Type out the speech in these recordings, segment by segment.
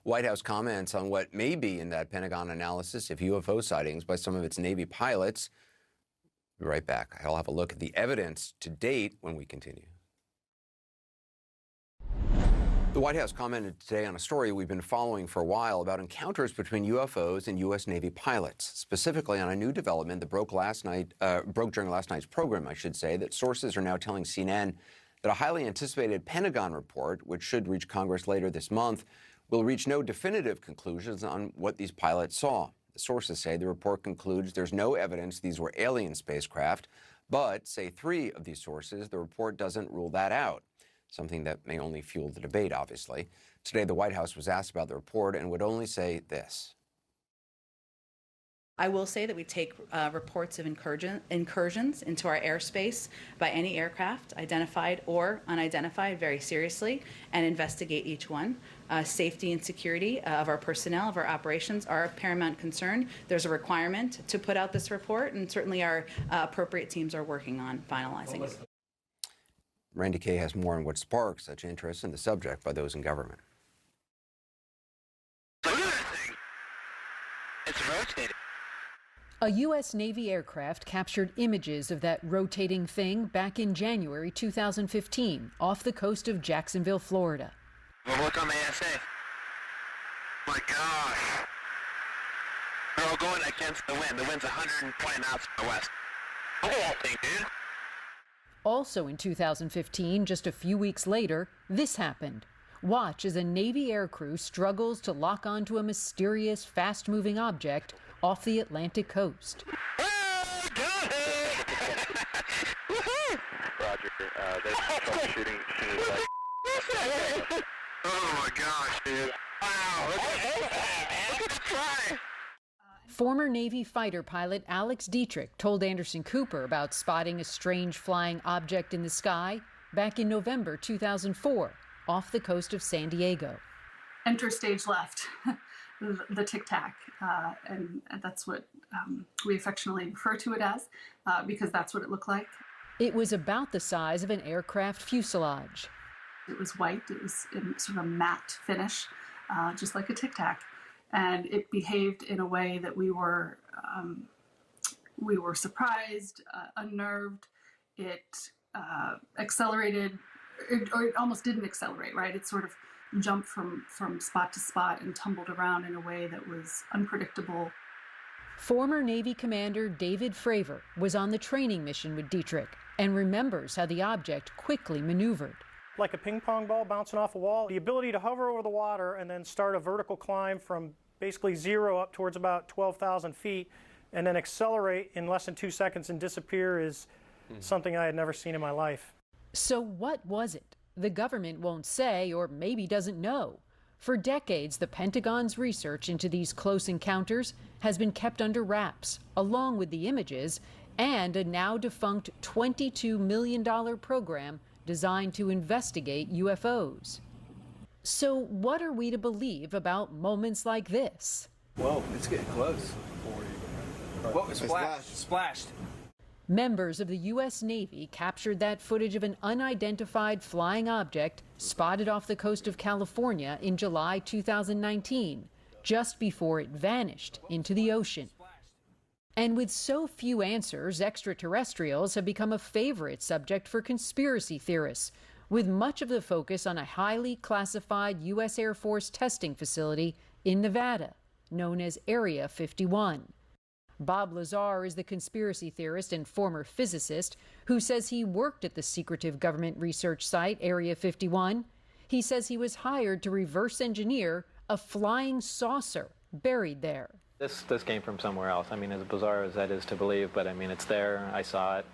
White House comments on what may be in that Pentagon analysis of UFO sightings by some of its Navy pilots. Be right back. I'll have a look at the evidence to date when we continue. The White House commented today on a story we've been following for a while about encounters between UFOs and U.S. Navy pilots, specifically on a new development that broke during last night's program, I should say, that sources are now telling CNN that a highly anticipated Pentagon report, which should reach Congress later this month, will reach no definitive conclusions on what these pilots saw. The sources say the report concludes there's no evidence these were alien spacecraft, but, say 3 of these sources, the report doesn't rule that out. Something that may only fuel the debate, obviously. Today, the White House was asked about the report and would only say this. I will say that we take reports of incursions into our airspace by any aircraft, identified or unidentified, very seriously and investigate each one. Safety and security of our personnel, of our operations, are of paramount concern. There's a requirement to put out this report, and certainly our appropriate teams are working on finalizing it. Randi Kaye has more on what sparked such interest in the subject by those in government. Look at that thing. It's rotating. A U.S. Navy aircraft captured images of that rotating thing back in January 2015 off the coast of Jacksonville, Florida. Well, look on the ASA. My gosh. They're all going against the wind. The wind's 120 knots from the west. Look at that thing, dude. Also in 2015, just a few weeks later, this happened. Watch as a Navy aircrew struggles to lock onto a mysterious, fast-moving object off the Atlantic coast. Oh, got it! Woohoo! Roger, there's troubleshooting. Oh my gosh, dude. Wow, look at the fly. Former Navy fighter pilot Alex Dietrich told Anderson Cooper about spotting a strange flying object in the sky back in November 2004 off the coast of San Diego. Enter stage left, the tic-tac, and that's what we affectionately refer to it as, because that's what it looked like. It was about the size of an aircraft fuselage. It was white, it was in sort of a matte finish, just like a tic-tac. And it behaved in a way that we were surprised, unnerved. It accelerated, or it almost didn't accelerate, right? It sort of jumped from spot to spot and tumbled around in a way that was unpredictable. Former Navy Commander David Fravor was on the training mission with Dietrich and remembers how the object quickly maneuvered. Like a ping pong ball bouncing off a wall, the ability to hover over the water and then start a vertical climb from basically 0 up towards about 12,000 feet and then accelerate in less than 2 seconds and disappear is something I had never seen in my life. So what was it? The government won't say, or maybe doesn't know. For decades, the Pentagon's research into these close encounters has been kept under wraps, along with the images and a now defunct $22 million program designed to investigate UFOs. So what are we to believe about moments like this? Whoa, it's getting close. What was splashed? Members of the U.S. Navy captured that footage of an unidentified flying object spotted off the coast of California in July 2019, just before it vanished into the ocean. And with so few answers, extraterrestrials have become a favorite subject for conspiracy theorists, with much of the focus on a highly classified U.S. Air Force testing facility in Nevada, known as Area 51. Bob Lazar is the conspiracy theorist and former physicist who says he worked at the secretive government research site, Area 51. He says he was hired to reverse engineer a flying saucer buried there. This came from somewhere else. I mean, as bizarre as that is to believe, but I mean, it's there. I saw it.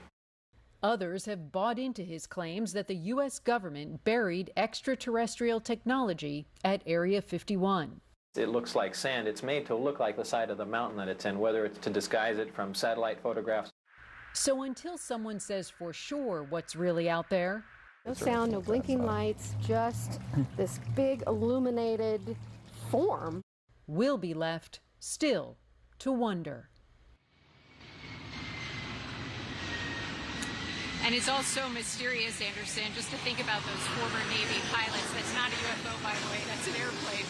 Others have bought into his claims that the U.S. government buried extraterrestrial technology at Area 51. It looks like sand. It's made to look like the side of the mountain that it's in, whether it's to disguise it from satellite photographs. So until someone says for sure what's really out there, no sound, no blinking lights, just this big illuminated form, we'll be left still to wonder. And it's all so mysterious, Anderson, just to think about those former Navy pilots. That's not a UFO, by the way, that's an airplane.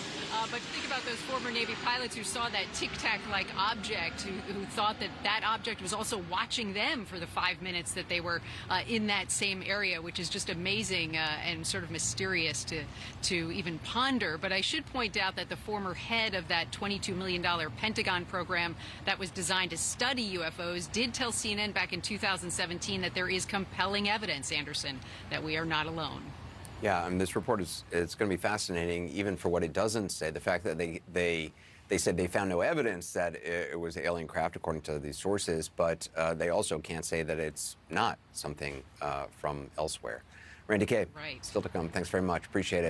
But think about those former Navy pilots who saw that tic-tac-like object, who thought that that object was also watching them for the 5 minutes that they were in that same area, which is just amazing and sort of mysterious to even ponder. But I should point out that the former head of that $22 million Pentagon program that was designed to study UFOs did tell CNN back in 2017 that there is compelling evidence, Anderson, that we are not alone. Yeah, I mean, this report it's going to be fascinating, even for what it doesn't say. The fact that they said they found no evidence that it was alien craft, according to these sources, but they also can't say that it's not something from elsewhere. Randi Kaye, right. Still to come. Thanks very much. Appreciate it.